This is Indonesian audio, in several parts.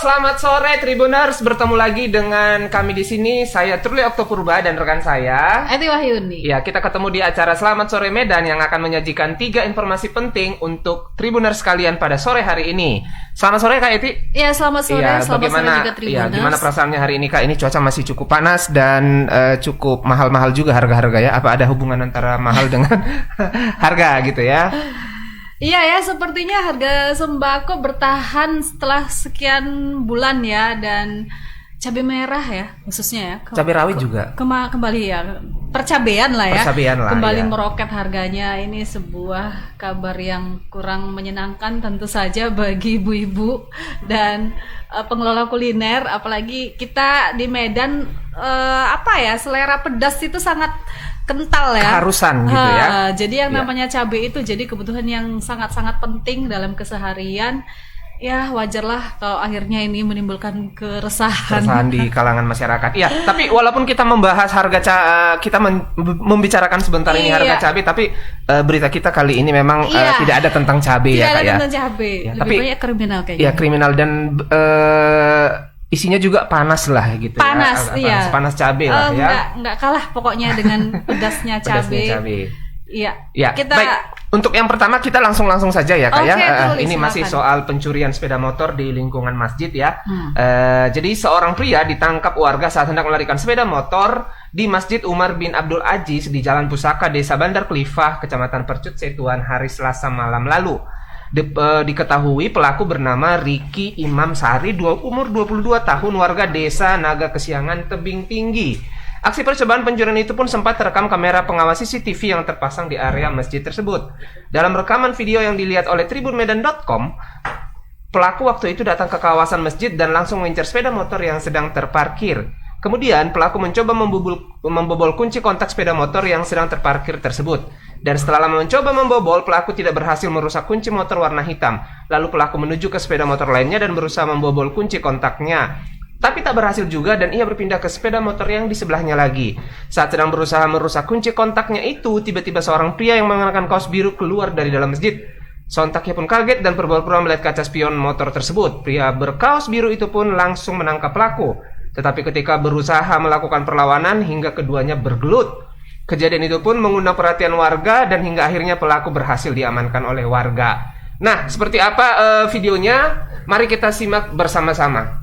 selamat sore Tribuners. Bertemu lagi dengan kami di sini. Saya Truly Oktopurba dan rekan saya Eti Wahyuni. Ya, kita ketemu di acara Selamat Sore Medan yang akan menyajikan 3 informasi penting untuk Tribuners sekalian pada sore hari ini. Selamat sore Kak Eti. Ya, selamat sore. Ya, selamat bagaimana, sore juga Tribuners. Ya, gimana perasaannya hari ini Kak? Ini cuaca masih cukup panas dan cukup mahal-mahal juga harga-harga ya. Apa ada hubungan antara mahal dengan harga gitu ya? Iya ya, sepertinya harga sembako bertahan setelah sekian bulan ya, dan cabai merah ya khususnya ya. Cabai rawit juga. Kembali ya, percabean lah ya. Percabean lah, kembali ya. Meroket harganya. Ini sebuah kabar yang kurang menyenangkan tentu saja bagi ibu-ibu dan pengelola kuliner, apalagi kita di Medan selera pedas itu sangat kental ya. Keharusan gitu ya. Jadi yang namanya cabai itu jadi kebutuhan yang sangat-sangat penting dalam keseharian. Ya wajarlah kalau akhirnya ini menimbulkan keresahan di kalangan masyarakat. Iya, tapi walaupun kita membahas harga kita membicarakan sebentar ini harga cabai, tapi berita kita kali ini memang tidak ada tentang cabai ya Kak ya. Tidak ada tentang cabai. Ya, lebih tapi banyak kriminal kayaknya. Ya, kriminal dan isinya juga panas lah gitu panas, ya. Panas cabai lah ya. Enggak kalah pokoknya dengan pedasnya cabai. Iya. Ya, kita baik. Untuk yang pertama kita langsung saja ya Kak ya. Ini silakan. masih soal pencurian sepeda motor di lingkungan masjid ya. Jadi seorang pria ditangkap warga saat hendak melarikan sepeda motor di Masjid Umar bin Abdul Aziz di Jalan Pusaka, Desa Bandar Klifah, Kecamatan Percut, Setuan, hari Selasa malam lalu. Diketahui pelaku bernama Riki Imam Sari, umur 22 tahun, warga desa Naga Kesiangan, Tebing Tinggi. Aksi percobaan pencurian itu pun sempat terekam kamera pengawas CCTV yang terpasang di area masjid tersebut. Dalam rekaman video yang dilihat oleh tribunmedan.com, pelaku waktu itu datang ke kawasan masjid dan langsung mengincar sepeda motor yang sedang terparkir. Kemudian pelaku mencoba membobol kunci kontak sepeda motor yang sedang terparkir tersebut. Dan setelah lama mencoba membobol, pelaku tidak berhasil merusak kunci motor warna hitam. Lalu pelaku menuju ke sepeda motor lainnya dan berusaha membobol kunci kontaknya. Tapi tak berhasil juga dan ia berpindah ke sepeda motor yang di sebelahnya lagi. Saat sedang berusaha merusak kunci kontaknya itu, tiba-tiba seorang pria yang mengenakan kaos biru keluar dari dalam masjid. Sontak ia pun kaget dan berpura-pura melihat kaca spion motor tersebut. Pria berkaos biru itu pun langsung menangkap pelaku. Tetapi ketika berusaha melakukan perlawanan hingga keduanya bergelut. Kejadian itu pun mengundang perhatian warga dan hingga akhirnya pelaku berhasil diamankan oleh warga. Nah, seperti apa videonya? Mari kita simak bersama-sama.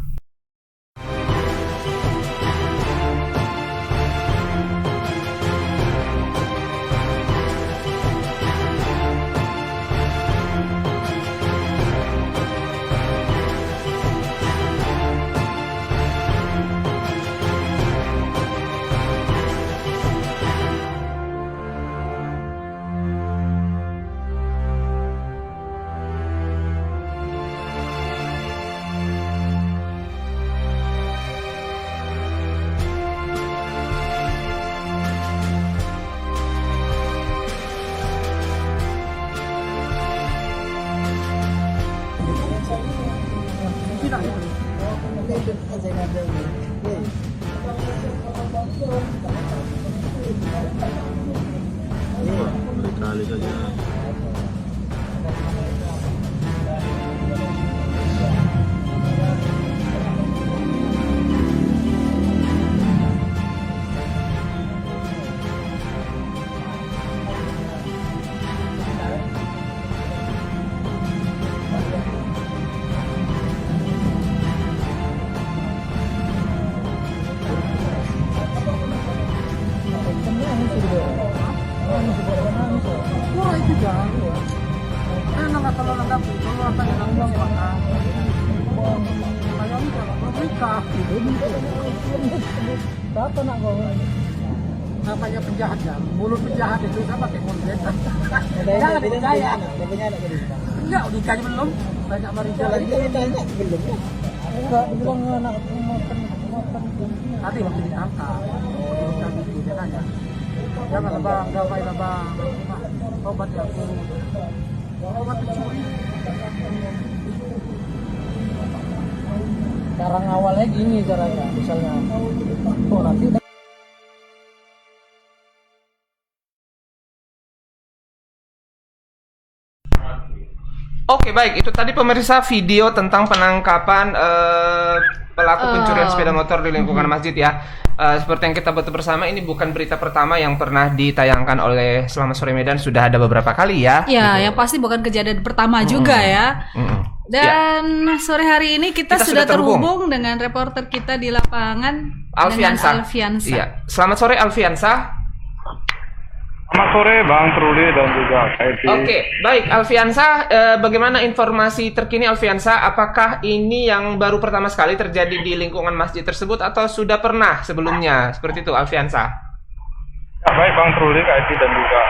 Kali saja. Namanya penjahat ya, mulut penjahat itu kan pakai mulut. Jangan dipercaya. Enggak, ditanya belum. Banyak barita lagi ditanya belum. Enggak, bilang anak makan. Nanti waktu ditangkap. Kami dia tanya. Jangan bang, damai bang. Obat ya aku. Obat pencuri. Cara awalnya gini caranya, misalnya. Oh nanti Oke, baik. Itu tadi pemirsa video tentang penangkapan pelaku pencurian sepeda motor di lingkungan masjid ya. Seperti yang kita buat bersama, ini bukan berita pertama yang pernah ditayangkan oleh Selamat Sore Medan, sudah ada beberapa kali ya. Ya, yang pasti bukan kejadian pertama juga ya. Dan sore hari ini kita sudah terhubung dengan reporter kita di lapangan, Alfiansa. dengan Alfiansa. Iya. Selamat sore Alfiansa. Selamat sore Bang Truli dan juga KFC. Oke, baik Alfiansa, bagaimana informasi terkini Alfiansa? Apakah ini yang baru pertama sekali terjadi di lingkungan masjid tersebut atau sudah pernah sebelumnya? Seperti itu Alfiansa. Ya, baik Bang Truli, KFC dan juga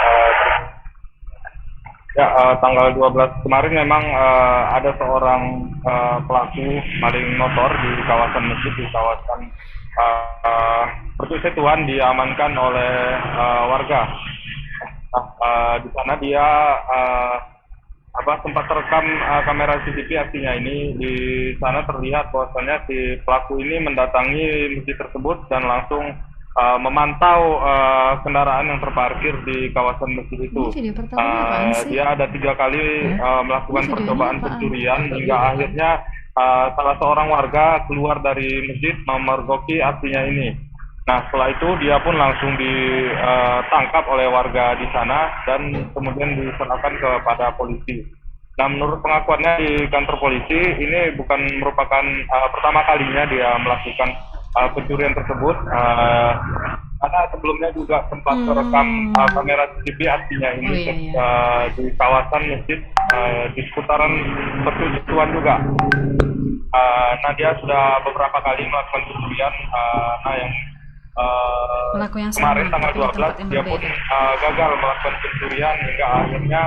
tanggal 12 kemarin memang ada seorang pelaku maling motor di kawasan masjid, di kawasan Pertusetuan diamankan oleh warga. Di sana dia sempat terekam kamera CCTV aksinya ini. Di sana terlihat bahwasanya si pelaku ini mendatangi masjid tersebut dan langsung memantau kendaraan yang terparkir di kawasan masjid itu. Dia ada 3 kali melakukan percobaan pencurian hingga akhirnya salah seorang warga keluar dari masjid memergoki aksinya ini. Nah, setelah itu dia pun langsung ditangkap oleh warga di sana dan kemudian diserahkan kepada polisi. Nah, menurut pengakuannya di kantor polisi, ini bukan merupakan pertama kalinya dia melakukan pencurian tersebut. Karena sebelumnya juga sempat terekam kamera CCTV aksinya ini di kawasan masjid di seputaran Pertujuan juga. Nah, dia sudah beberapa kali melakukan pencurian. Yang kemarin tanggal 12 dia pun gagal melakukan pencurian hingga akhirnya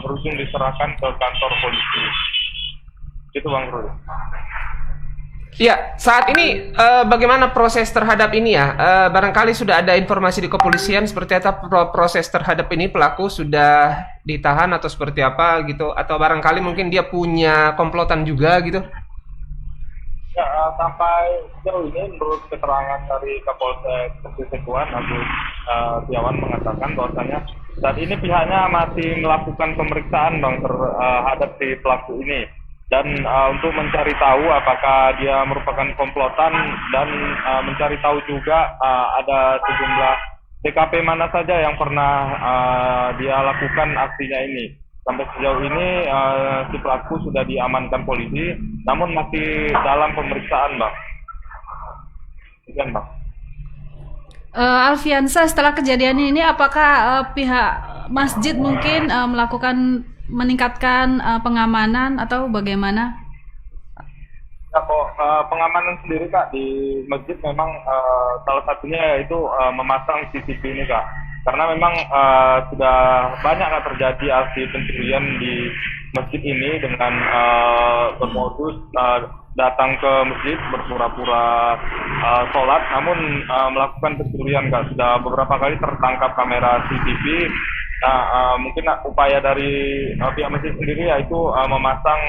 berujung diserahkan ke kantor polisi. Itu Bang Rul. Iya, saat ini bagaimana proses terhadap ini ya? Barangkali sudah ada informasi di kepolisian seperti apa proses terhadap ini, pelaku sudah ditahan atau seperti apa gitu? Atau barangkali mungkin dia punya komplotan juga gitu? Ya, sampai sejauh ini menurut keterangan dari Kapolsek Pertusetuan Agus Setiawan mengatakan bahwasanya saat ini pihaknya masih melakukan pemeriksaan terhadap si pelaku ini dan untuk mencari tahu apakah dia merupakan komplotan dan mencari tahu juga ada sejumlah TKP mana saja yang pernah dia lakukan aksinya ini. Sampai sejauh ini si pelaku sudah diamankan polisi, namun masih dalam pemeriksaan, Bang. Demikian, Bang. Alfiansa, setelah kejadian ini, apakah pihak masjid mungkin meningkatkan pengamanan atau bagaimana? Ya, pengamanan sendiri Kak di masjid memang salah satunya yaitu memasang CCTV ini Kak. Karena memang sudah banyak terjadi aksi pencurian di masjid ini dengan bermodus datang ke masjid berpura-pura sholat, namun melakukan pencurian Kak. Sudah beberapa kali tertangkap kamera CCTV. Nah, mungkin upaya dari pihak masjid sendiri yaitu memasang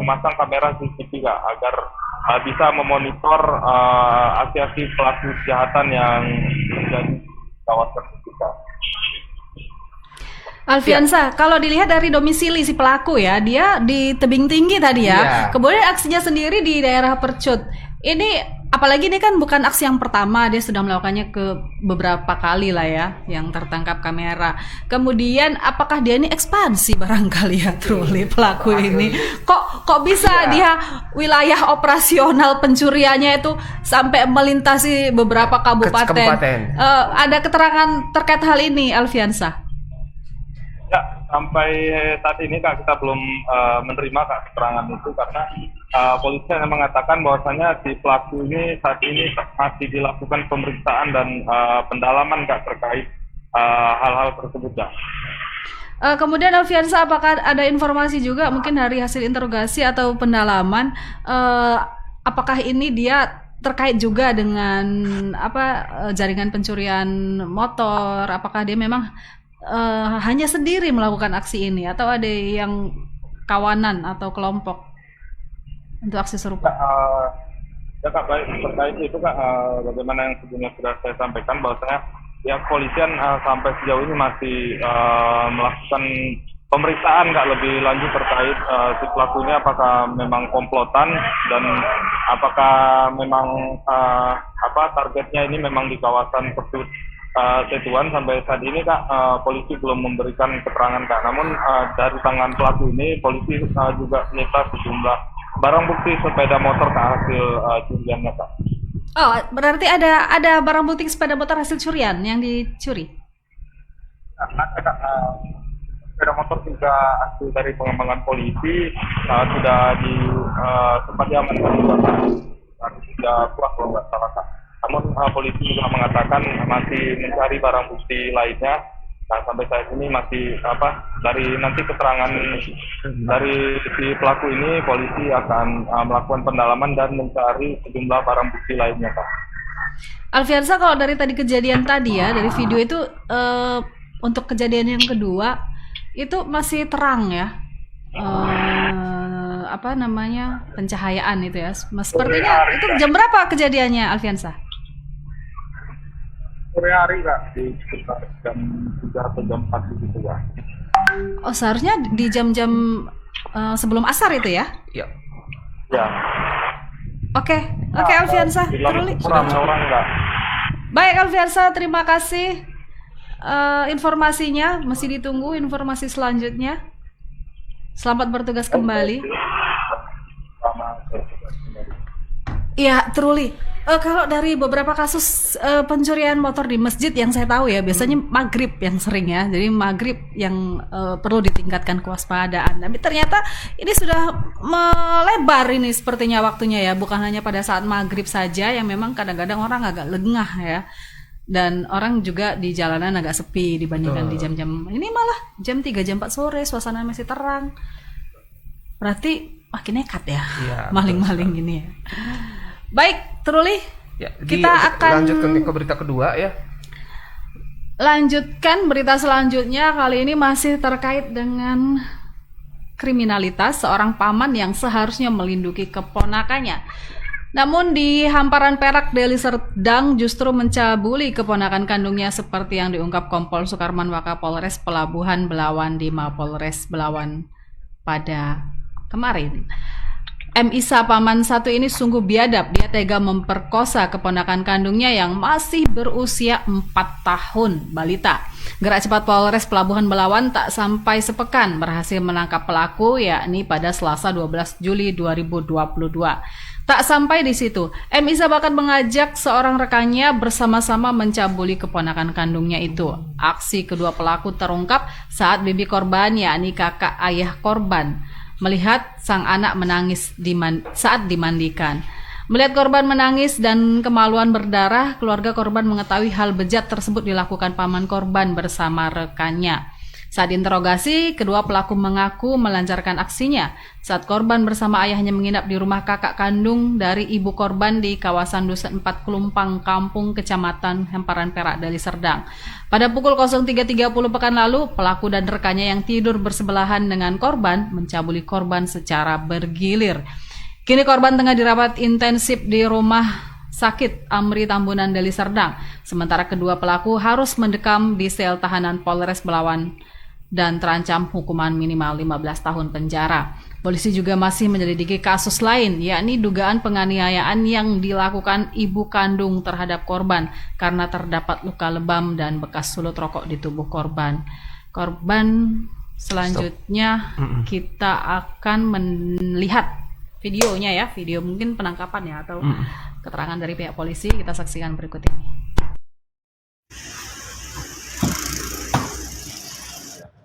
memasang kamera CCTV Kak, agar bisa memonitor aksi-aksi pelaku kejahatan yang terjadi kawasan kita. Alfiansa, kalau dilihat dari domisili si pelaku ya, dia di Tebing Tinggi tadi ya. Kemudian aksinya sendiri di daerah Percut. Ini apalagi ini kan bukan aksi yang pertama, dia sudah melakukannya ke beberapa kali lah ya, yang tertangkap kamera. Kemudian apakah dia ini ekspansi barangkali ya, Truli pelaku ini? Kok bisa dia wilayah operasional pencuriannya itu sampai melintasi beberapa kabupaten? Ada keterangan terkait hal ini, Alfiansa? Ya, sampai saat ini Kak kita belum menerima Kak keterangan itu karena polisi yang mengatakan bahwasanya si pelaku ini saat ini masih dilakukan pemeriksaan dan pendalaman Kak terkait hal-hal tersebut Kak. Kemudian Alfiansa, apakah ada informasi juga mungkin dari hasil interogasi atau pendalaman apakah ini dia terkait juga dengan jaringan pencurian motor? Apakah dia memang hanya sendiri melakukan aksi ini atau ada yang kawanan atau kelompok untuk aksi serupa? Ya Kak, baik terkait itu Kak, bagaimana yang sebelumnya sudah saya sampaikan bahwasanya pihak kepolisian sampai sejauh ini masih melakukan pemeriksaan nggak lebih lanjut terkait si pelaku ini apakah memang komplotan dan apakah memang targetnya ini memang di kawasan Pertut Setuan. Sampai saat ini Kak, polisi belum memberikan keterangan Kak. Namun dari tangan pelaku ini polisi juga menyita sejumlah barang bukti sepeda motor ke hasil curiannya Kak. Oh, berarti ada barang bukti sepeda motor hasil curian yang dicuri? Ada Kak, sepeda motor juga hasil dari pengembangan polisi sudah sempat diamankan juga Kak. Sudah puas kalau nggak salah Kak. Namun polisi juga mengatakan masih mencari barang bukti lainnya. Nah, sampai saat ini masih dari nanti keterangan dari si pelaku ini polisi akan melakukan pendalaman dan mencari sejumlah barang bukti lainnya Pak. Alfiansa, kalau dari tadi kejadian tadi ya, dari video itu untuk kejadian yang kedua itu masih terang ya. Pencahayaan itu ya. Sepertinya itu jam berapa kejadiannya, Alfiansa? Sore hari Kak, di sekitar jam 3 atau jam 4 gitu Kak. Oh, seharusnya di jam-jam sebelum asar itu ya? Ya. Ya. Oke, Alfiansa, Truli. Orang Kak. Baik Alfiansa, terima kasih informasinya. Masih ditunggu informasi selanjutnya. Selamat bertugas kembali. Iya, Truli. Kalau dari beberapa kasus pencurian motor di masjid yang saya tahu ya, biasanya maghrib yang sering ya. Jadi maghrib yang perlu ditingkatkan kewaspadaan. Tapi ternyata ini sudah melebar ini sepertinya waktunya ya. Bukan hanya pada saat maghrib saja yang memang kadang-kadang orang agak lengah ya. Dan orang juga di jalanan agak sepi dibandingkan di jam-jam ini, malah jam 3 jam 4 sore suasana masih terang. Berarti makin nekat ya, maling-maling ini ya. Baik, Truli, Ya, kita akan lanjutkan ke berita kedua ya. Lanjutkan berita selanjutnya, kali ini masih terkait dengan kriminalitas seorang paman yang seharusnya melindungi keponakannya. Namun di hamparan Perak, Deli Serdang justru mencabuli keponakan kandungnya seperti yang diungkap Kompol Sukarman Wakapolres Pelabuhan Belawan di Mapolres Belawan pada kemarin. M. Isa paman satu ini sungguh biadab. Dia tega memperkosa keponakan kandungnya yang masih berusia 4 tahun, balita. Gerak cepat Polres Pelabuhan Belawan tak sampai sepekan berhasil menangkap pelaku, yakni pada Selasa 12 Juli 2022. Tak sampai di situ, M. Isa bahkan mengajak seorang rekannya bersama-sama mencabuli keponakan kandungnya itu. Aksi kedua pelaku terungkap saat bibi korban, yakni kakak ayah korban, melihat sang anak menangis saat dimandikan. Melihat korban menangis dan kemaluan berdarah, keluarga korban mengetahui hal bejat tersebut dilakukan paman korban bersama rekannya. Saat diinterogasi, kedua pelaku mengaku melancarkan aksinya saat korban bersama ayahnya menginap di rumah kakak kandung dari ibu korban di kawasan Dusun 4 Kelumpang, Kampung Kecamatan Hamparan Perak, Deli Serdang. Pada pukul 03.30 pekan lalu, pelaku dan rekannya yang tidur bersebelahan dengan korban mencabuli korban secara bergilir. Kini korban tengah dirawat intensif di rumah sakit Amri Tambunan, Deli Serdang. Sementara kedua pelaku harus mendekam di sel tahanan Polres Belawan dan terancam hukuman minimal 15 tahun penjara. Polisi juga masih menyelidiki kasus lain, yakni dugaan penganiayaan yang dilakukan ibu kandung terhadap korban karena terdapat luka lebam dan bekas sulut rokok di tubuh korban. Selanjutnya kita akan melihat videonya ya, video mungkin penangkapan ya atau keterangan dari pihak polisi. Kita saksikan berikut ini.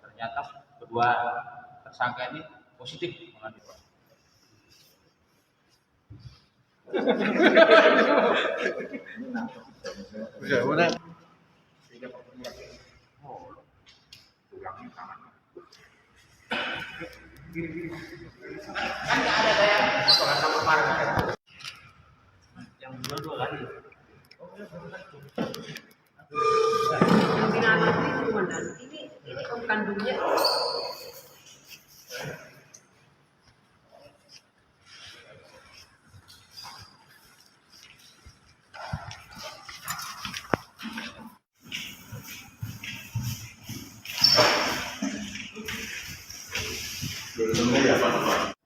Ternyata kedua tersangka ini positif mengandung. Yang dua kali. Ini om kandungnya.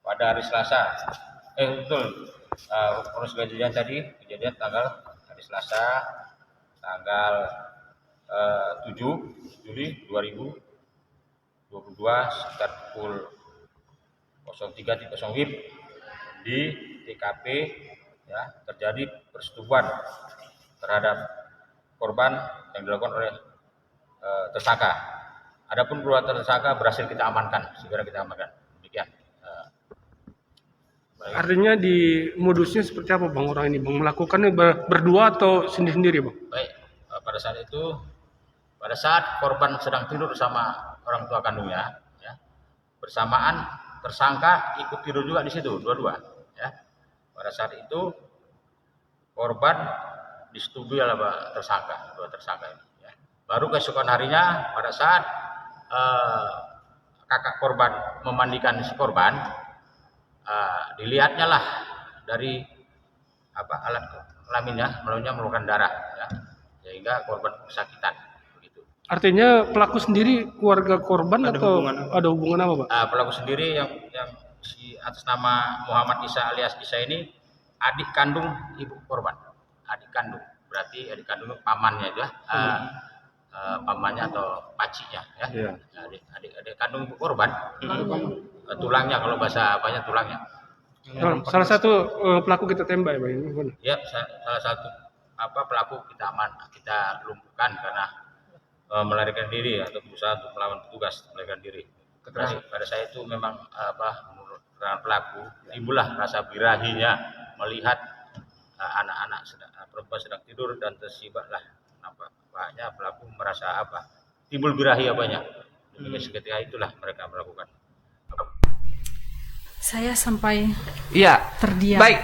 pada hari Selasa. Betul. Proses kejadian tadi, kejadian tanggal hari Selasa, tanggal 7 Juli 2022 sekitar pukul 03.00 WIB di TKP ya, terjadi persetubuhan terhadap korban yang dilakukan oleh tersangka. Adapun kedua tersangka berhasil kita amankan, segera kita amankan. Demikian. Artinya di modusnya seperti apa Bang orang ini Bang? Melakukannya berdua atau sendiri-sendiri Bang? Baik, pada saat korban sedang tidur sama orang tua kandungnya, ya, bersamaan tersangka ikut tidur juga di situ, dua-dua. Ya. Pada saat itu korban disetujui oleh tersangka, dua tersangka ini. Ya. Baru keesokan harinya pada saat kakak korban memandikan si korban, dilihatnya lah dari alat kelaminnya mengeluarkan darah, ya, sehingga korban kesakitan. Begitu. Artinya pelaku sendiri keluarga korban atau ada hubungan apa Pak? Pelaku sendiri yang si atas nama Muhammad Isa alias Isa ini adik kandung ibu korban, adik kandung, berarti adik kandung pamannya ya, pamannya atau pacinya ya, yeah. Adik kandung ibu korban, tulangnya kalau bahasa apanya tulangnya. Salah satu pelaku kita tembak ya Bang? Ya, salah satu pelaku kita lumpuhkan karena melarikan diri atau berusaha untuk melawan petugas, melarikan diri. Pada saya itu memang menurut pelaku timbullah rasa birahinya melihat anak-anak perempuan sedang tidur dan tersibaklah nampaknya pelaku merasa timbul birahi apanya. Ketika itulah mereka melakukan. Saya sampai terdiam. Baik.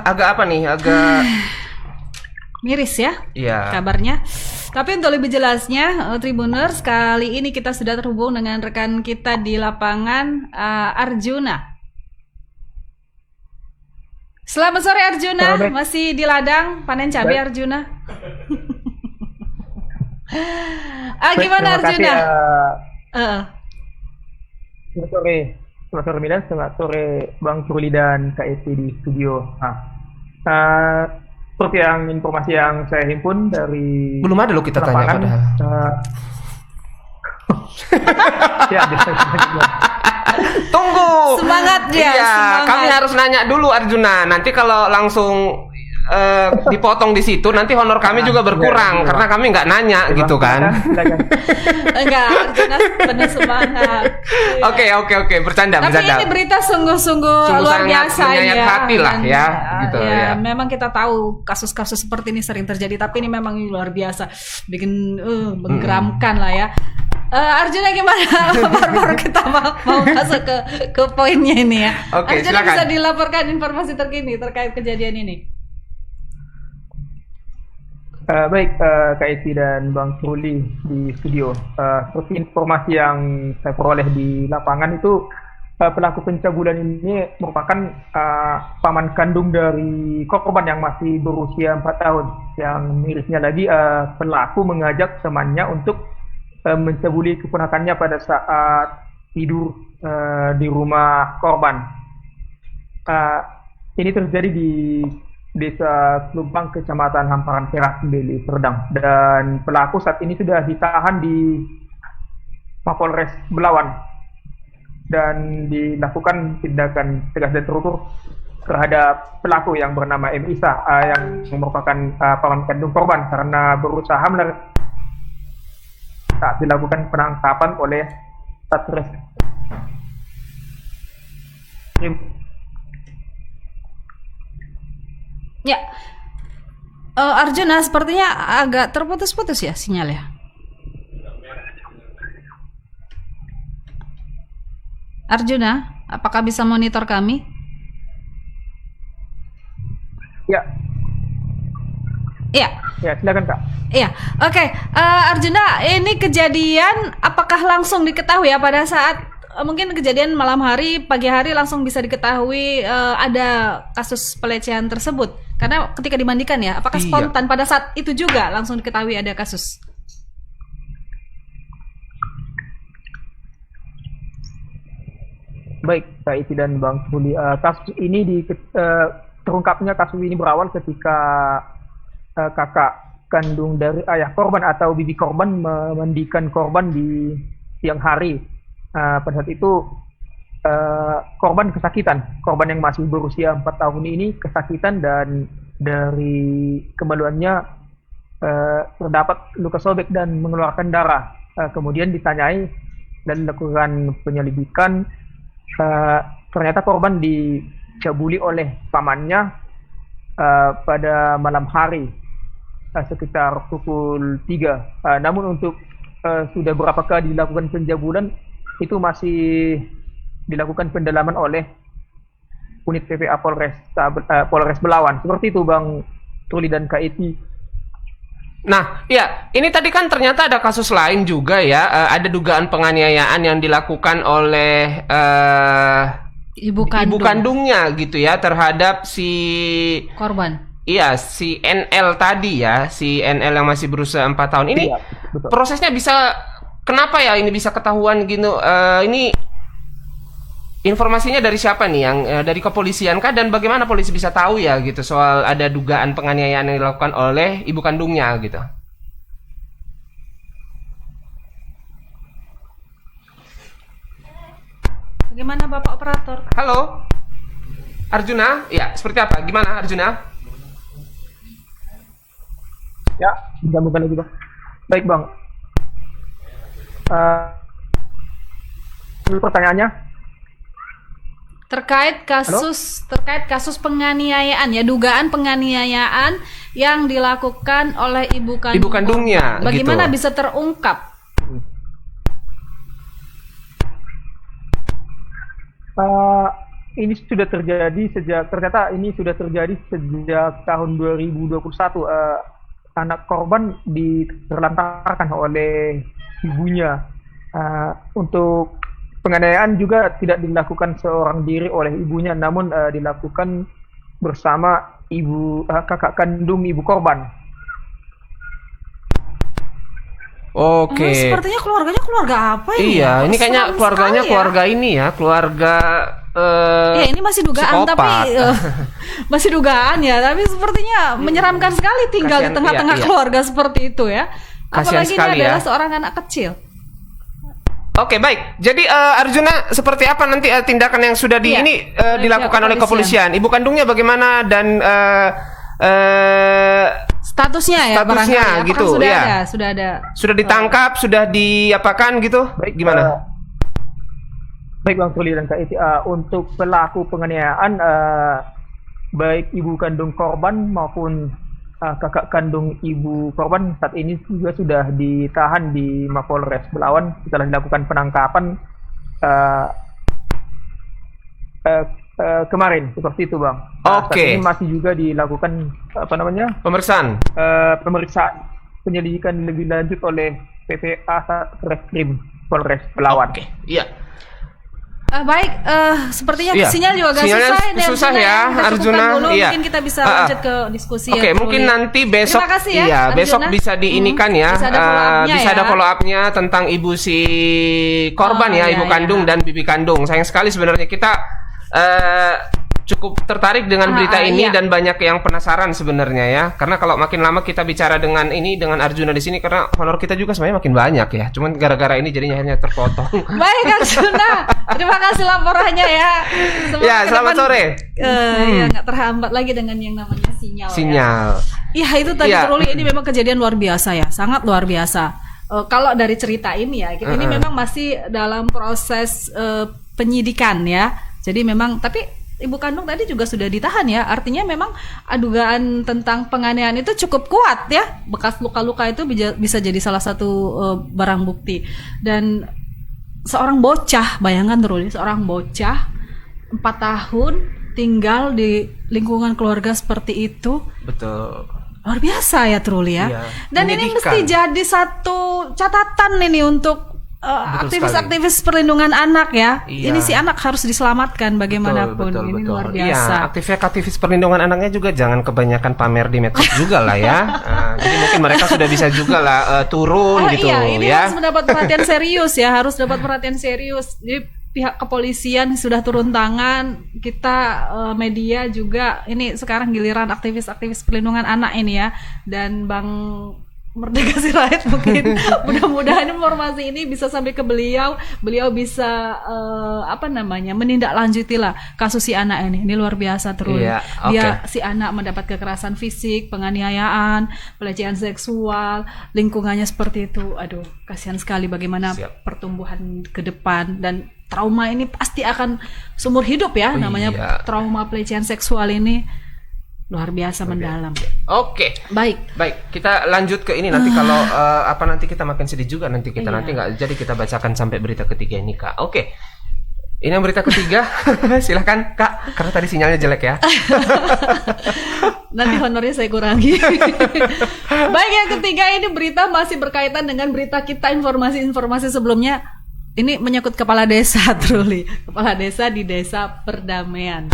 Agak miris ya kabarnya. Tapi untuk lebih jelasnya, Tribuners, kali ini kita sudah terhubung dengan rekan kita di lapangan, Arjuna. Selamat sore Arjuna, masih di ladang panen cabai Arjuna. Gimana Arjuna? Selamat sore Milan, selamat sore Bang Surli dan Kak Esti di studio. Seperti informasi yang saya himpun dari belum ada loh kita tanya padahal. Tunggu. Semangat dia. Iya, semangat. Kami harus nanya dulu Arjuna. Nanti kalau langsung dipotong di situ, nanti honor kami juga berkurang karena kami nggak nanya gitu kan. Enggak, Arjuna penuh semangat. Oke, bercanda. Tapi ini berita sungguh luar biasa ya. Hati lah ya, gitu ya. Memang kita tahu kasus-kasus seperti ini sering terjadi, tapi ini memang luar biasa, bikin menggeramkan lah ya. Arjuna gimana? Baru kita mau masuk ke poinnya ini ya. Oke, Arjuna silakan. bisa dilaporkan informasi terkini terkait kejadian ini. Baik, Kak Esti dan Bang Surli di studio. Seperti informasi yang saya peroleh di lapangan itu, pelaku pencabulan ini merupakan paman kandung dari korban yang masih berusia 4 tahun. Yang mirisnya lagi, pelaku mengajak temannya untuk mencabuli keponakannya pada saat tidur di rumah korban. Ini terjadi di Desa Slumpang, Kecamatan Hamparan Perak, Beli, Serdang. Dan pelaku saat ini sudah ditahan di Mapolres Belawan dan dilakukan tindakan tegas dan terukur terhadap pelaku yang bernama M. Isa yang merupakan paman kandung korban karena berusaha saat dilakukan penangkapan oleh Satres. Ya, Arjuna sepertinya agak terputus-putus ya sinyalnya. Arjuna, apakah bisa monitor kami? Ya, silakan Kak. Iya, oke. Arjuna, ini kejadian apakah langsung diketahui ya pada saat mungkin kejadian malam hari, pagi hari langsung bisa diketahui ada kasus pelecehan tersebut? Karena ketika dimandikan ya, apakah spontan pada saat itu juga langsung diketahui ada kasus? Baik, Kak Iti dan Bang Truli. Kasus ini terungkapnya kasus ini berawal ketika kakak kandung dari ayah korban atau bibi korban memandikan korban di siang hari. Pada saat itu korban kesakitan. Korban yang masih berusia 4 tahun ini kesakitan dan dari kemaluannya terdapat luka sobek dan mengeluarkan darah. Kemudian ditanyai dan dilakukan penyelidikan. Ternyata korban dicabuli oleh pamannya pada malam hari sekitar pukul 3. Namun untuk sudah berapa kali dilakukan pencabulan itu masih dilakukan pendalaman oleh unit PPA Polres Belawan. Seperti itu Bang Truli dan Kak Iti. Nah, ya, ini tadi kan ternyata ada kasus lain juga ya, ada dugaan penganiayaan yang dilakukan oleh Ibu ibu kandungnya gitu ya terhadap si korban. Iya, si NL tadi ya, si NL yang masih berusia 4 tahun. Ini Iya, betul. prosesnya bisa, kenapa ya ini bisa ketahuan gitu? Ini informasinya dari siapa nih? Yang dari kepolisian kah? Dan bagaimana polisi bisa tahu ya gitu soal ada dugaan penganiayaan yang dilakukan oleh ibu kandungnya gitu? Bagaimana Bapak Operator? Halo, Arjuna? Ya, seperti apa? Gimana Arjuna? Ya, mudah-mudahan lagi Bang. Baik Bang. Pertanyaannya? Terkait kasus penganiayaan ya, dugaan penganiayaan yang dilakukan oleh ibu kandungnya, bagaimana gitu. bisa terungkap? Ini sudah terjadi sejak tahun 2021. Anak korban diterlantarkan oleh ibunya. Untuk penganiayaan juga tidak dilakukan seorang diri oleh ibunya, namun dilakukan bersama kakak kandung ibu korban. Oke. Sepertinya keluarganya keluarga apa ini? Iya, ini kayaknya Serem keluarganya sekali ya. keluarga ini ya, keluarga Ya ini masih dugaan psikopat. tapi masih dugaan ya, tapi sepertinya menyeramkan sekali tinggal di Kasihan, tengah-tengah iya. keluarga seperti itu ya. Kasihan Apalagi ini sekali adalah ya. seorang anak kecil. Oke, baik. Jadi Arjuna, seperti apa nanti tindakan yang sudah Iya, dilakukan oleh kepolisian? Ibu kandungnya bagaimana dan Statusnya ya, statusnya barangkali. Apakah gitu, sudah ya. ada, sudah ada. sudah ditangkap, sudah diapakan gitu? Baik, Gimana? Baik Bang Truli dan Kak Iti, untuk pelaku penganiayaan baik ibu kandung korban maupun kakak kandung ibu korban saat ini juga sudah ditahan di Mapolres Belawan setelah dilakukan penangkapan kemarin, seperti itu Bang. Saat Oke. ini masih juga dilakukan Pemeriksaan. pemeriksaan penyelidikan lebih lanjut oleh PPA Satreskrim Polres Belawan. Oke, iya. Baik, sepertinya Iya. sinyal juga agak Sinyalnya susah ya, susah ya, Kita cukupkan Arjuna. dulu, Iya. mungkin kita bisa lanjut ke diskusi Oke, ya. mungkin Truli. nanti besok, Terima kasih ya, iya, Arjuna. besok bisa diinikan ya, Bisa ada follow-up-nya bisa ya. ada follow up-nya tentang ibu si korban Oh, ya, iya, ibu iya. kandung dan bibi kandung. Sayang sekali sebenarnya kita cukup tertarik dengan berita ini iya. dan banyak yang penasaran sebenarnya ya. Karena kalau makin lama kita bicara dengan Arjuna di sini, karena honor kita juga sebenarnya makin banyak ya. Cuman gara-gara ini jadinya akhirnya terpotong. Baik Arjuna, terima kasih laporannya ya. Semoga Ya, ke selamat depan, sore. Ya nggak terhambat lagi dengan yang namanya sinyal. Sinyal. Ya itu tadi Iya. Truli, ini memang kejadian luar biasa ya, sangat luar biasa. Kalau dari cerita ini ya, ini memang masih dalam proses penyidikan ya. Jadi memang, tapi ibu kandung tadi juga sudah ditahan ya. Artinya memang dugaan tentang penganiayaan itu cukup kuat ya. Bekas luka-luka itu bisa jadi salah satu barang bukti. Dan seorang bocah, bayangkan Truli, seorang bocah 4 tahun tinggal di lingkungan keluarga seperti itu. Betul. Luar biasa ya Truli ya. Iya, Dan ini menyedihkan. mesti jadi satu catatan ini untuk aktivis-aktivis perlindungan anak ya. Iya. Ini si anak harus diselamatkan bagaimanapun. Ini luar biasa. Iya, aktivis perlindungan anaknya juga jangan kebanyakan pamer di medsos juga lah ya. Jadi mungkin mereka sudah bisa juga lah turun gitu Iya, ini ya. harus mendapat perhatian serius ya, harus dapat perhatian serius. Jadi pihak kepolisian sudah turun tangan, kita media juga ini sekarang giliran aktivis-aktivis perlindungan anak ini ya, dan Bang Merdeka Sirait mungkin mudah-mudahan informasi ini bisa sampai ke beliau bisa menindaklanjuti lah kasus si anak ini luar biasa terus. Iya, Dia si anak mendapat kekerasan fisik, penganiayaan, pelecehan seksual, lingkungannya seperti itu. Aduh, kasihan sekali bagaimana pertumbuhan ke depan, dan trauma ini pasti akan seumur hidup ya, namanya trauma pelecehan seksual ini. Luar biasa mendalam. Oke. Baik, kita lanjut ke ini nanti kalau nanti kita makin sedih juga nanti kita nanti nggak jadi kita bacakan sampai berita ketiga ini Kak. Oke. Ini yang berita ketiga. Silahkan Kak, karena tadi sinyalnya jelek ya. Nanti honornya saya kurangi. Baik, yang ketiga ini berita masih berkaitan dengan berita kita, informasi sebelumnya. Ini menyangkut kepala desa, Truli. Kepala desa di Desa Perdamaian.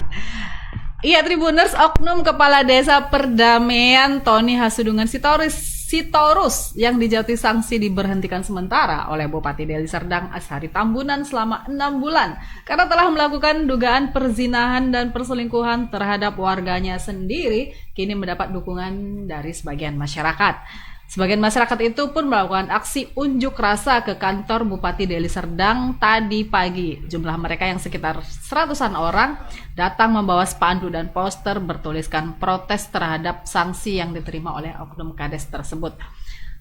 Iya, Tribuners, oknum Kepala Desa Perdamaian Tony Hasudungan Sitorus yang dijatuhi sanksi diberhentikan sementara oleh Bupati Deli Serdang Ashari Tambunan selama 6 bulan karena telah melakukan dugaan perzinahan dan perselingkuhan terhadap warganya sendiri, kini mendapat dukungan dari sebagian masyarakat. Sebagian masyarakat itu pun melakukan aksi unjuk rasa ke kantor Bupati Deli Serdang tadi pagi. Jumlah mereka yang sekitar 100-an orang datang membawa spanduk dan poster bertuliskan protes terhadap sanksi yang diterima oleh oknum Kades tersebut.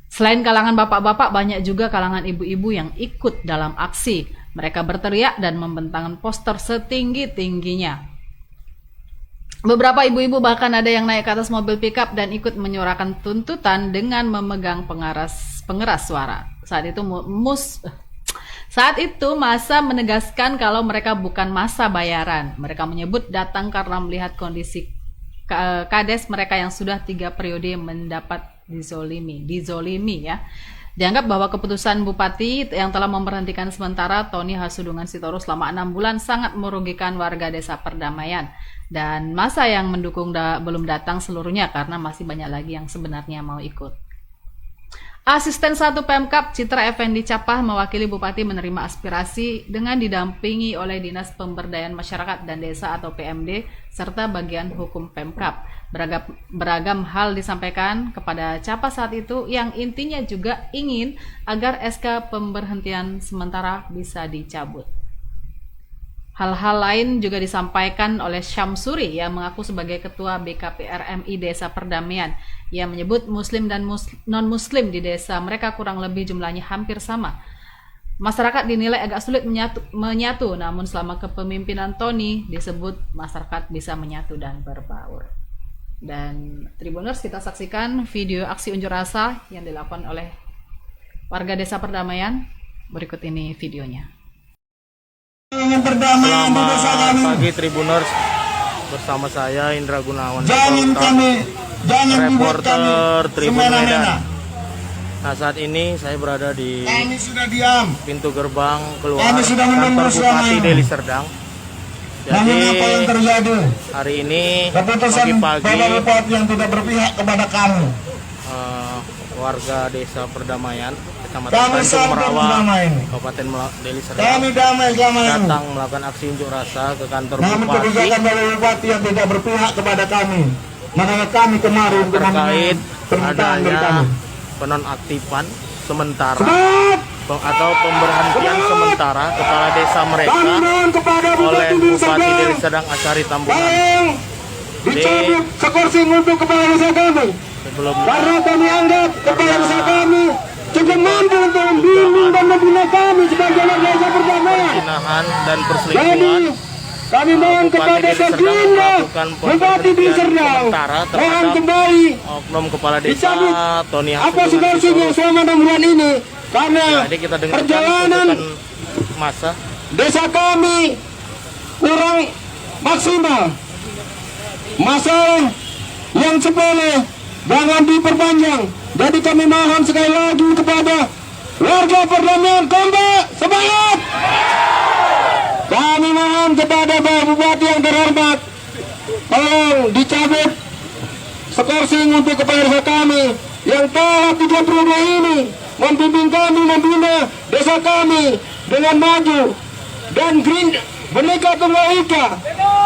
Selain kalangan bapak-bapak, banyak juga kalangan ibu-ibu yang ikut dalam aksi. Mereka berteriak dan membentangkan poster setinggi-tingginya. Beberapa ibu-ibu bahkan ada yang naik ke atas mobil pickup dan ikut menyuarakan tuntutan dengan memegang pengeras suara. Saat itu massa menegaskan kalau mereka bukan massa bayaran. Mereka menyebut datang karena melihat kondisi kades mereka yang sudah 3 periode mendapat dizolimi ya. Dianggap bahwa keputusan Bupati yang telah memberhentikan sementara Tony Hasudungan Sitorus selama 6 bulan sangat merugikan warga Desa Perdamaian. Dan masa yang mendukung belum datang seluruhnya karena masih banyak lagi yang sebenarnya mau ikut. Asisten 1 Pemkab Citra Effendi Capah mewakili Bupati menerima aspirasi dengan didampingi oleh Dinas Pemberdayaan Masyarakat dan Desa atau PMD serta bagian hukum Pemkab. Beragam hal disampaikan kepada Capah saat itu yang intinya juga ingin agar SK pemberhentian sementara bisa dicabut. Hal-hal lain juga disampaikan oleh Syamsuri yang mengaku sebagai Ketua BKPRMI Desa Perdamaian. Ia menyebut Muslim dan non-Muslim di desa mereka kurang lebih jumlahnya hampir sama. Masyarakat dinilai agak sulit menyatu, namun selama kepemimpinan Tony disebut masyarakat bisa menyatu dan berbaur. Dan Tribuners, kita saksikan video aksi unjuk rasa yang dilakukan oleh warga Desa Perdamaian. Berikut ini videonya. Selamat pagi Tribuners, bersama saya Indra Gunawan, reporter Tribun Medan. Nah, saat ini saya berada di pintu gerbang keluar kantor Bupati Deli Serdang. Jadi hari ini pagi-pagi yang tidak berpihak kepada kamu, warga Desa Perdamaian, Kecamatan Tanjung Merawa, Kabupaten Deli Serdang datang melakukan aksi unjuk rasa ke kantor bupati yang tidak berpihak kepada kami. Makanya kami kemarin terkait adanya penonaktifan sementara atau pemberhentian sementara kepala desa mereka oleh Bupati Deli Serdang Ashari Tambunan. Dicabut sekursi untuk kepala desa kami. Karena kami anggap kepala desa kami cukup mampu untuk membimbing dan membina kami sebagai warga Desa Perdamaian. Perzinahan dan perselingkuhan. Kami mohon kepada Baginda Bupati Deli Serdang mohon kembali oknum kepala desa Tony apa situasinya selama 6 bulan ini, karena perjalanan masa desa kami kurang maksimal. Masalah yang sepele jangan diperpanjang. Jadi kami mohon sekali lagi kepada warga Perdamaian, kompak semangat. Kami mohon kepada Bapak Bupati yang terhormat, tolong dicabut skorsing untuk kepala desa kami yang telah 3 periode ini membimbing kami membina desa kami dengan maju dan Bhinneka Tunggal Ika,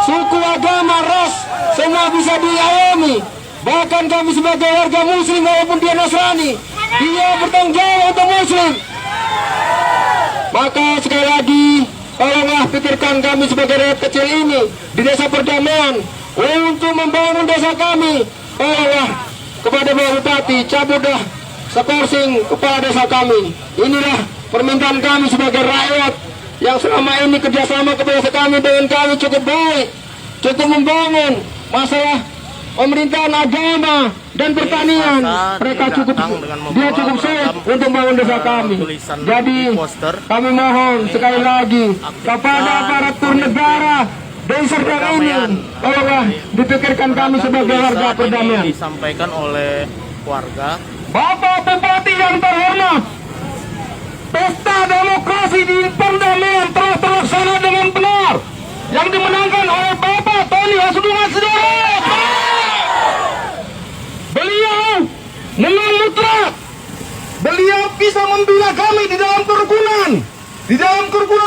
suku, agama, ras, semua bisa diayomi. Bahkan kami sebagai warga muslim walaupun dia Nasrani, dia bertanggung jawab untuk muslim. Maka sekali lagi, tolonglah pikirkan kami sebagai rakyat kecil ini di desa perdamaian untuk membangun desa kami. Tolonglah kepada Bapak Bupati, cabutlah sekorsing kepala desa kami. Inilah permintaan kami sebagai rakyat yang selama ini kerjasama kepada kami dengan kami cukup baik, cukup membangun masalah pemerintahan agama dan pertanian. Mereka cukup siap untuk membangun desa kami. Jadi kami mohon sekali lagi kepada aparatur negara Deli Serdang ini, tolonglah dipikirkan kami sebagai warga perdamaian. Disampaikan oleh warga. Bapak Bupati yang terhormat, pesta demokrasi di perdamaian telah terlaksana dengan benar, yang dimenangkan oleh Bapak Tony Hasudungan Sitorus. Beliau menang mutlak. Beliau bisa membina kami di dalam kerukunan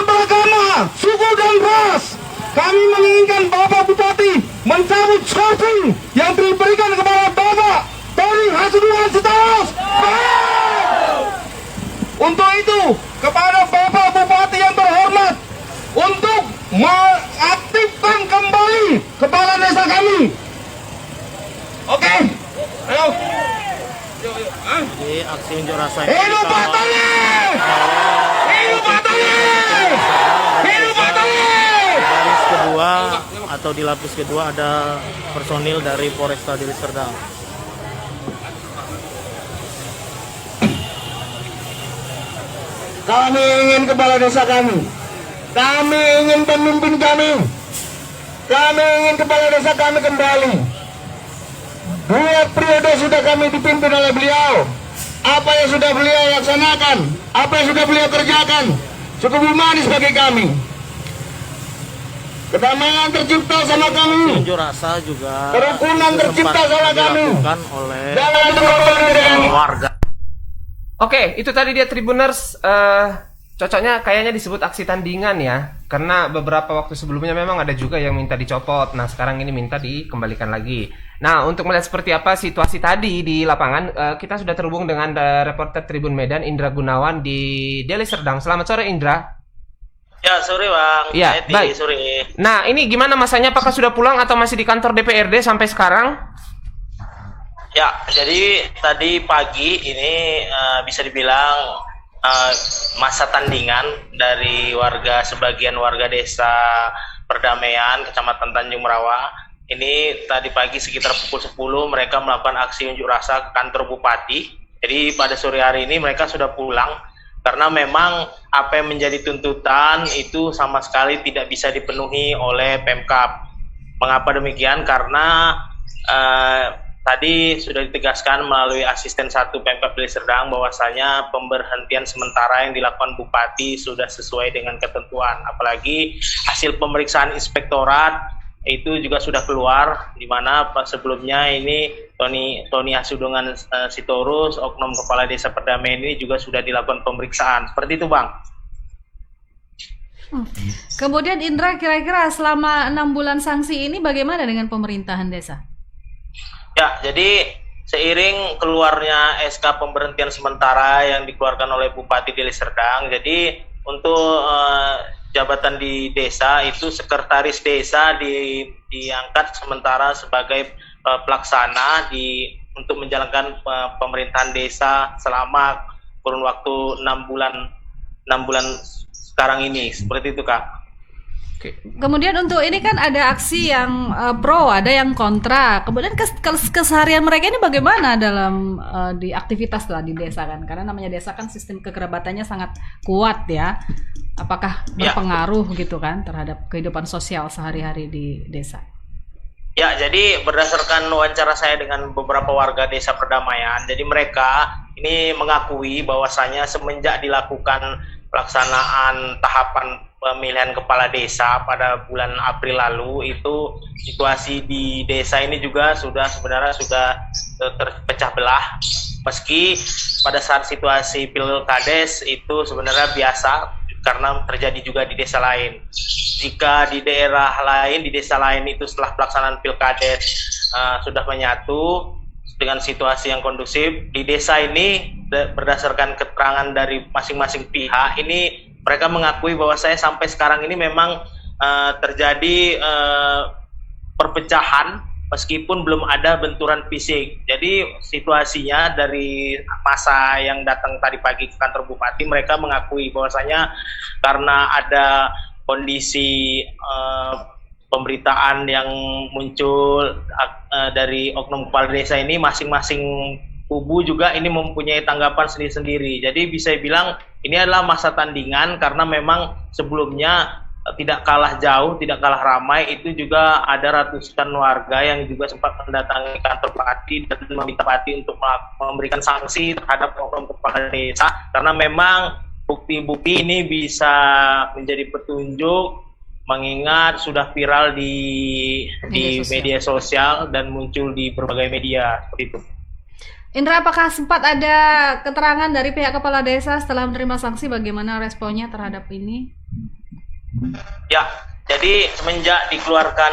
beragama, suku dan ras. Kami menginginkan Bapak Bupati mencabut skorting yang diberikan kepada Bapak Tony Hasudungan Sitorus. Untuk itu, kepada Bapak Bupati yang terhormat, untuk mengaktifkan kembali kepala desa kami. Oke, ayo. Jadi aksi unjuk rasa Hidup Pak Tony! Hidup Pak Tony! Hidup Pak Tony! Baris kedua atau di lapis kedua ada personil dari Polresta Deli Serdang. Kami ingin kepala desa kami. Kami ingin pemimpin kami. Kami ingin kepala desa kami kembali. 2 periode sudah kami dipimpin oleh beliau. Apa yang sudah beliau laksanakan, apa yang sudah beliau kerjakan, cukup humanis bagi kami. Kedamaian tercipta sama kami. Unjuk rasa juga kerukunan tercipta sama kami. Dilakukan oleh warga. Oke, itu tadi dia Tribuners. Cocoknya kayaknya disebut aksi tandingan ya, karena beberapa waktu sebelumnya memang ada juga yang minta dicopot. Nah, sekarang ini minta dikembalikan lagi. Nah, untuk melihat seperti apa situasi tadi di lapangan, kita sudah terhubung dengan reporter Tribun Medan Indra Gunawan di Deli Serdang. Selamat sore, Indra. Ya, sore Bang. Ya, baik. Sore. Nah, ini gimana masanya? Apakah sudah pulang atau masih di kantor DPRD sampai sekarang? Ya, jadi tadi pagi ini bisa dibilang masa tandingan dari sebagian warga desa Perdamaian, Kecamatan Tanjung Merawa. Ini tadi pagi sekitar pukul 10 mereka melakukan aksi unjuk rasa ke kantor Bupati. Jadi pada sore hari ini mereka sudah pulang karena memang apa yang menjadi tuntutan itu sama sekali tidak bisa dipenuhi oleh Pemkab. Mengapa demikian? Karena tadi sudah ditegaskan melalui asisten 1 Pemkab Deli Serdang bahwasanya pemberhentian sementara yang dilakukan Bupati sudah sesuai dengan ketentuan. Apalagi hasil pemeriksaan inspektorat itu juga sudah keluar, di mana sebelumnya ini Tony Hasudungan Sitorus, oknum kepala desa Perdamaian ini juga sudah dilakukan pemeriksaan. Seperti itu, Bang. Kemudian Indra, kira-kira selama 6 bulan sanksi ini bagaimana dengan pemerintahan desa? Ya, jadi seiring keluarnya SK pemberhentian sementara yang dikeluarkan oleh Bupati Deli Serdang, jadi untuk jabatan di desa itu sekretaris desa diangkat sementara sebagai pelaksana untuk menjalankan pemerintahan desa selama kurun waktu 6 bulan sekarang ini. Seperti itu, Kak. Kemudian untuk ini kan ada aksi yang pro, ada yang kontra. Kemudian keseharian mereka ini bagaimana dalam di aktivitas lah di desa kan? Karena namanya desa kan sistem kekerabatannya sangat kuat ya. Apakah berpengaruh gitu kan terhadap kehidupan sosial sehari-hari di desa? Ya, jadi berdasarkan wawancara saya dengan beberapa warga desa Perdamaian, jadi mereka ini mengakui bahwasanya semenjak dilakukan pelaksanaan tahapan pemilihan kepala desa pada bulan April lalu, itu situasi di desa ini juga sebenarnya sudah terpecah belah. Meski pada saat situasi Pilkades itu sebenarnya biasa, karena terjadi juga di desa lain. Jika di daerah lain, di desa lain itu setelah pelaksanaan pilkades sudah menyatu dengan situasi yang kondusif, di desa ini berdasarkan keterangan dari masing-masing pihak ini mereka mengakui bahwa saya sampai sekarang ini memang terjadi perpecahan meskipun belum ada benturan fisik. Jadi situasinya dari masa yang datang tadi pagi ke kantor bupati, mereka mengakui bahwasanya karena ada kondisi pemberitaan yang muncul dari oknum kepala desa ini, masing-masing kubu juga ini mempunyai tanggapan sendiri-sendiri. Jadi bisa bilang ini adalah masa tandingan karena memang sebelumnya tidak kalah jauh, tidak kalah ramai, itu juga ada ratusan warga yang juga sempat mendatangi kantor bupati dan meminta bupati untuk memberikan sanksi terhadap oknum kepala desa karena memang bukti-bukti ini bisa menjadi petunjuk mengingat sudah viral di media sosial dan muncul di berbagai media seperti itu. Indra, apakah sempat ada keterangan dari pihak kepala desa setelah menerima sanksi, bagaimana responnya terhadap ini? Ya, jadi semenjak dikeluarkan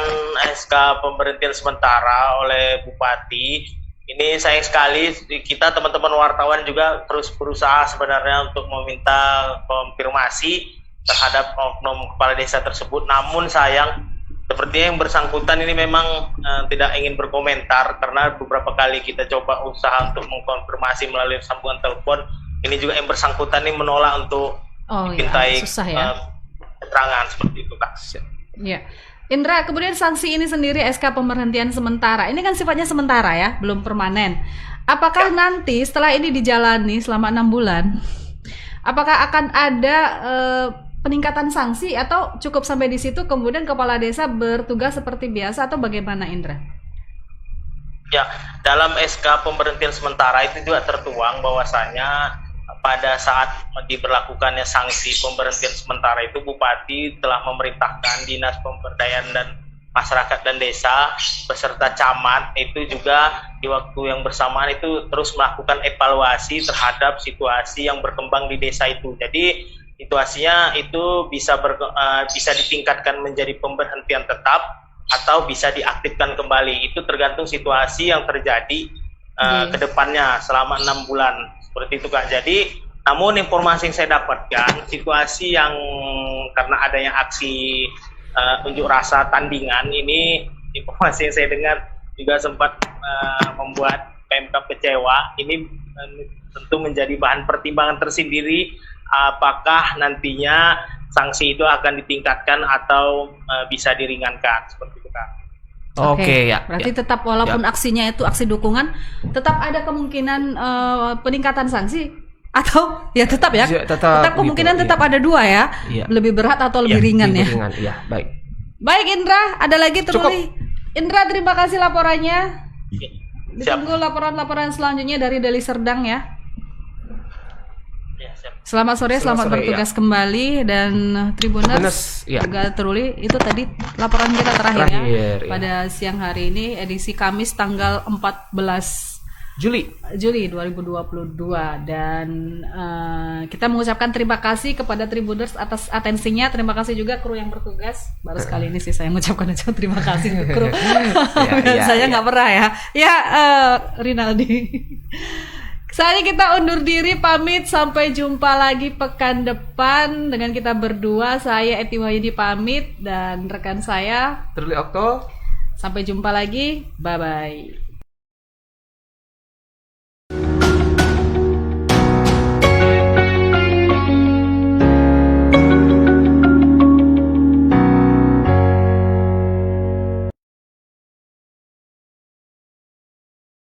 SK pemberhentian sementara oleh Bupati, ini sayang sekali kita teman-teman wartawan juga terus berusaha sebenarnya untuk meminta konfirmasi terhadap oknum kepala desa tersebut. Namun sayang, sepertinya yang bersangkutan ini memang tidak ingin berkomentar karena beberapa kali kita coba usaha untuk mengkonfirmasi melalui sambungan telepon. Ini juga yang bersangkutan ini menolak untuk dimintai keterangan seperti itu, Kak. Ya. Indra, kemudian sanksi ini sendiri SK pemberhentian sementara. Ini kan sifatnya sementara ya, belum permanen. Apakah nanti setelah ini dijalani selama 6 bulan, apakah akan ada peningkatan sanksi atau cukup sampai di situ kemudian kepala desa bertugas seperti biasa atau bagaimana, Indra? Ya, dalam SK pemberhentian sementara itu juga tertuang bahwasanya pada saat diberlakukannya sanksi pemberhentian sementara itu Bupati telah memerintahkan Dinas Pemberdayaan dan Masyarakat dan Desa beserta camat itu juga di waktu yang bersamaan itu terus melakukan evaluasi terhadap situasi yang berkembang di desa itu. Jadi situasinya itu bisa ditingkatkan menjadi pemberhentian tetap atau bisa diaktifkan kembali. Itu tergantung situasi yang terjadi ke depannya selama 6 bulan. Seperti itu, Kak. Jadi, namun informasi yang saya dapatkan, situasi yang karena adanya aksi unjuk rasa tandingan ini, informasi yang saya dengar juga sempat membuat PMK kecewa. Ini tentu menjadi bahan pertimbangan tersendiri apakah nantinya sanksi itu akan ditingkatkan atau bisa diringankan seperti itu, Kak. Oke, ya. Berarti tetap walaupun aksinya itu aksi dukungan, tetap ada kemungkinan peningkatan sanksi atau ya tetap ya. Tetap kemungkinan gitu, tetap ada dua ya. Lebih berat atau lebih ringan ya. Ringan, iya, baik. Baik, Indra, ada lagi Truli. Indra, terima kasih laporannya. Ditunggu laporan-laporan selanjutnya dari Deli Serdang ya. Selamat sore, selamat bertugas kembali dan Tribuners juga Truli. Itu tadi laporan kita terakhir ya pada siang hari ini, edisi Kamis tanggal 14 Juli 2022 dan kita mengucapkan terima kasih kepada Tribuners atas atensinya. Terima kasih juga kru yang bertugas. Baru sekali ini sih saya mengucapkan terima kasih ke kru. Saya nggak pernah ya Rinaldi. Saatnya kita undur diri, pamit, sampai jumpa lagi pekan depan dengan kita berdua. Saya Eti Wahyudi pamit dan rekan saya Truli Okto. Sampai jumpa lagi, bye-bye.